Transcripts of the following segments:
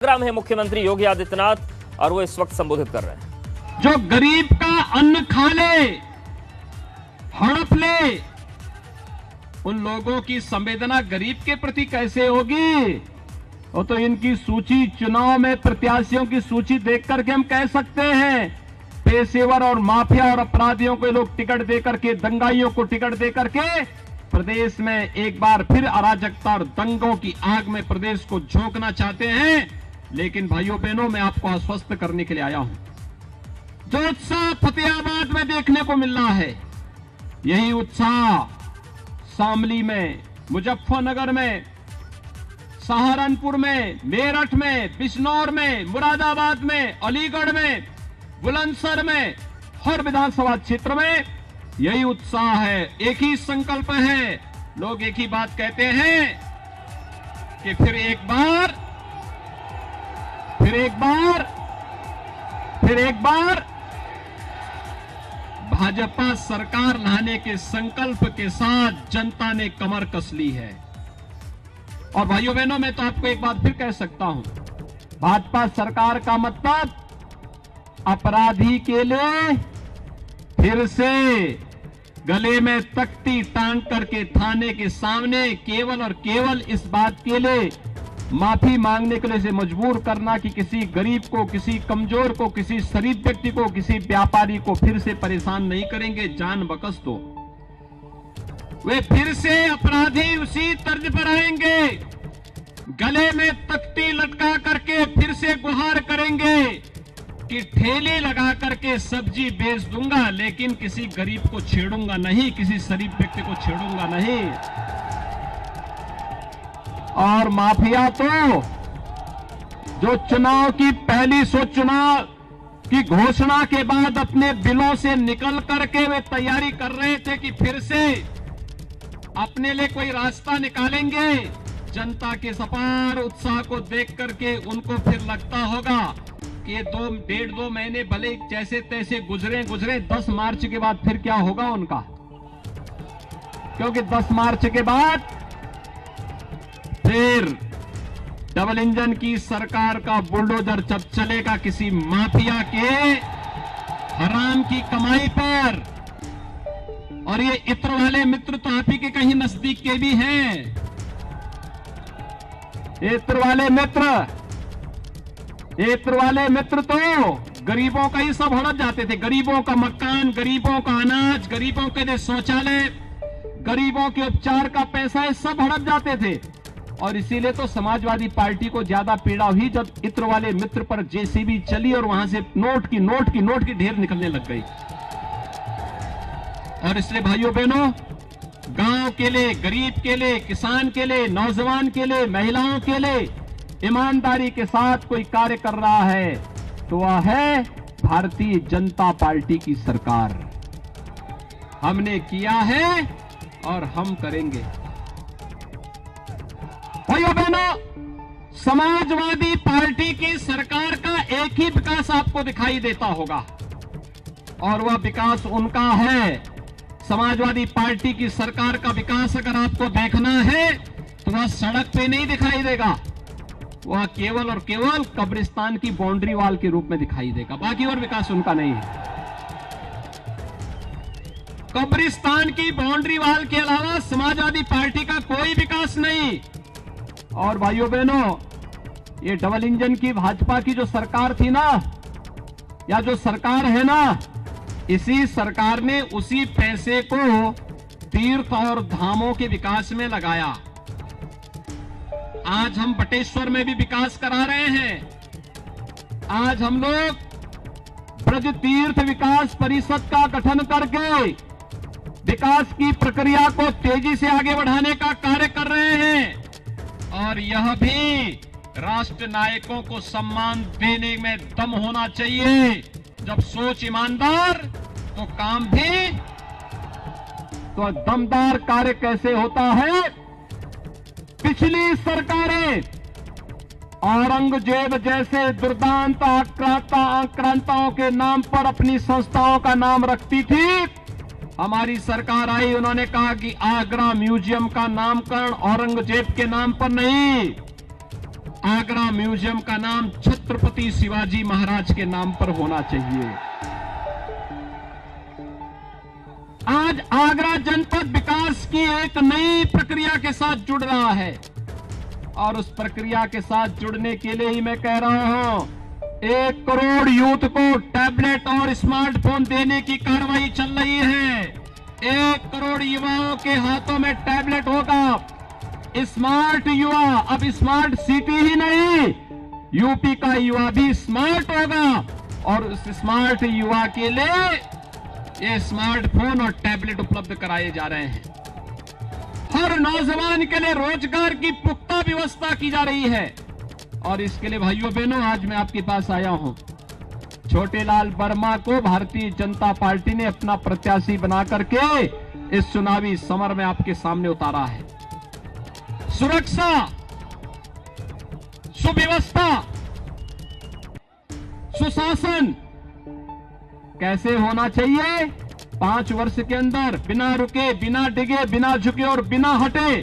ग्राम है मुख्यमंत्री योगी आदित्यनाथ और वो इस वक्त संबोधित कर रहे हैं। जो गरीब का अन्न खा ले, हड़प ले, उन लोगों की संवेदना गरीब के प्रति कैसे होगी? वो तो इनकी सूची, चुनाव में प्रत्याशियों की सूची देख करके हम कह सकते हैं पेशेवर और माफिया और अपराधियों को लोग टिकट दे करके, दंगाइयों को टिकट दे करके प्रदेश में एक बार फिर अराजकता और दंगों की आग में प्रदेश को झोंकना चाहते हैं। लेकिन भाइयों बहनों, मैं आपको आश्वस्त करने के लिए आया हूं। जो उत्साह फतेहाबाद में देखने को मिल रहा है, यही उत्साह शामली में, मुजफ्फरनगर में, सहारनपुर में, मेरठ में, बिजनौर में, मुरादाबाद में, अलीगढ़ में, बुलंदशहर में, हर विधानसभा क्षेत्र में यही उत्साह है। एक ही संकल्प है। लोग एक ही बात कहते हैं कि फिर एक बार भाजपा सरकार लाने के संकल्प के साथ जनता ने कमर कस ली है। और भाइयों बहनों, मैं तो आपको एक बात फिर कह सकता हूं, भाजपा सरकार का मतलब अपराधी के लिए फिर से गले में तख्ती टांग करके थाने के सामने केवल और केवल इस बात के लिए माफी मांगने के लिए से मजबूर करना कि किसी गरीब को, किसी कमजोर को, किसी शरीफ व्यक्ति को, किसी व्यापारी को फिर से परेशान नहीं करेंगे। जान बकस दो, वे फिर से अपराधी उसी तर्ज पर आएंगे, गले में तख्ती लटका करके फिर से गुहार करेंगे कि ठेले लगा करके सब्जी बेच दूंगा, लेकिन किसी गरीब को छेड़ूंगा नहीं, किसी शरीफ व्यक्ति को छेड़ूंगा नहीं। और माफिया तो जो चुनाव की पहली चुनाव की घोषणा के बाद अपने बिलों से निकल करके वे तैयारी कर रहे थे कि फिर से अपने लिए कोई रास्ता निकालेंगे। जनता के अपार उत्साह को देख करके उनको फिर लगता होगा कि 1.5-2 महीने भले जैसे तैसे गुजरे 10 मार्च के बाद फिर क्या होगा उनका, क्योंकि 10 मार्च के बाद फिर डबल इंजन की सरकार का बुलडोजर जब चलेगा किसी माफिया के हराम की कमाई पर। और ये इत्र वाले मित्र तो आप ही के कहीं नजदीक के भी हैं। इत्र वाले मित्र तो गरीबों का ही सब हड़प जाते थे। गरीबों का मकान, गरीबों का अनाज, गरीबों के लिए शौचालय, गरीबों के उपचार का पैसा, ये सब हड़प जाते थे। और इसीलिए तो समाजवादी पार्टी को ज्यादा पीड़ा हुई जब इत्र वाले मित्र पर जेसीबी चली और वहां से नोट की ढेर निकलने लग गई। और इसलिए भाइयों बहनों, गांव के लिए, गरीब के लिए, किसान के लिए, नौजवान के लिए, महिलाओं के लिए ईमानदारी के साथ कोई कार्य कर रहा है तो वह है भारतीय जनता पार्टी की सरकार। हमने किया है और हम करेंगे। भाइयों बहनों, समाजवादी पार्टी की सरकार का एक ही विकास आपको दिखाई देता होगा और वह विकास उनका है। समाजवादी पार्टी की सरकार का विकास अगर आपको देखना है तो वह सड़क पे नहीं दिखाई देगा, वह केवल और केवल कब्रिस्तान की बाउंड्री वॉल के रूप में दिखाई देगा। बाकी और विकास उनका नहीं है। कब्रिस्तान की बाउंड्री वॉल के अलावा समाजवादी पार्टी का कोई विकास नहीं। और भाइयों बहनों, ये डबल इंजन की भाजपा की जो सरकार थी ना, या जो सरकार है ना, इसी सरकार ने उसी पैसे को तीर्थ और धामों के विकास में लगाया। आज हम बटेश्वर में भी विकास करा रहे हैं। आज हम लोग ब्रज तीर्थ विकास परिषद का गठन करके विकास की प्रक्रिया को तेजी से आगे बढ़ाने का कार्य कर रहे हैं। और यह भी राष्ट्र नायकों को सम्मान देने में दम होना चाहिए। जब सोच ईमानदार तो काम भी। तो दमदार कार्य कैसे होता है? पिछली सरकारें औरंगजेब जैसे दुर्दांत आक्रांताओं के नाम पर अपनी संस्थाओं का नाम रखती थी। हमारी सरकार आई, उन्होंने कहा कि आगरा म्यूजियम का नामकरण औरंगजेब के नाम पर नहीं, आगरा म्यूजियम का नाम छत्रपति शिवाजी महाराज के नाम पर होना चाहिए। आज आगरा जनपद विकास की एक नई प्रक्रिया के साथ जुड़ रहा है और उस प्रक्रिया के साथ जुड़ने के लिए ही मैं कह रहा हूं 1 करोड़ यूथ को टैबलेट और स्मार्टफोन देने की कार्रवाई चल रही है। 1 करोड़ युवाओं के हाथों में टैबलेट होगा। स्मार्ट युवा, अब स्मार्ट सिटी ही नहीं, यूपी का युवा भी स्मार्ट होगा और उस स्मार्ट युवा के लिए ये स्मार्टफोन और टैबलेट उपलब्ध कराए जा रहे हैं। हर नौजवान के लिए रोजगार की पुख्ता व्यवस्था की जा रही है और इसके लिए भाइयों बहनों आज मैं आपके पास आया हूं। छोटेलाल वर्मा को भारतीय जनता पार्टी ने अपना प्रत्याशी बना करके इस चुनावी समर में आपके सामने उतारा है। सुरक्षा, सुव्यवस्था, सुशासन कैसे होना चाहिए 5 वर्ष के अंदर, बिना रुके, बिना डिगे, बिना झुके और बिना हटे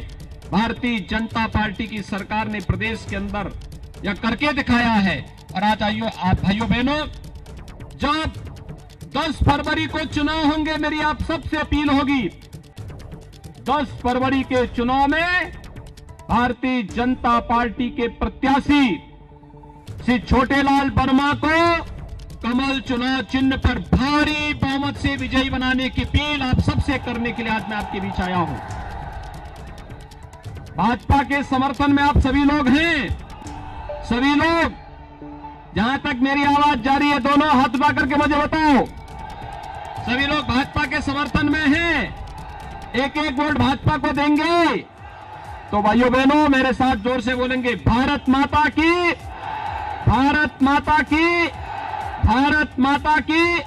भारतीय जनता पार्टी की सरकार ने प्रदेश के अंदर यह करके दिखाया है। और आज आइयो आप भाइयों बहनों, जब 10 फरवरी को चुनाव होंगे, मेरी आप सबसे अपील होगी 10 फरवरी के चुनाव में भारतीय जनता पार्टी के प्रत्याशी श्री छोटेलाल वर्मा को कमल चुनाव चिन्ह पर भारी बहुमत से विजयी बनाने की अपील आप सबसे करने के लिए आज मैं आपके बीच आया हूं। भाजपा के समर्थन में आप सभी लोग हैं, सभी लोग जहां तक मेरी आवाज जा रही है दोनों हाथ उठा करके मुझे बताओ, सभी लोग भाजपा के समर्थन में हैं, 1-1 वोट भाजपा को देंगे? तो भाइयों बहनों मेरे साथ जोर से बोलेंगे, भारत माता की, भारत माता की, भारत माता की।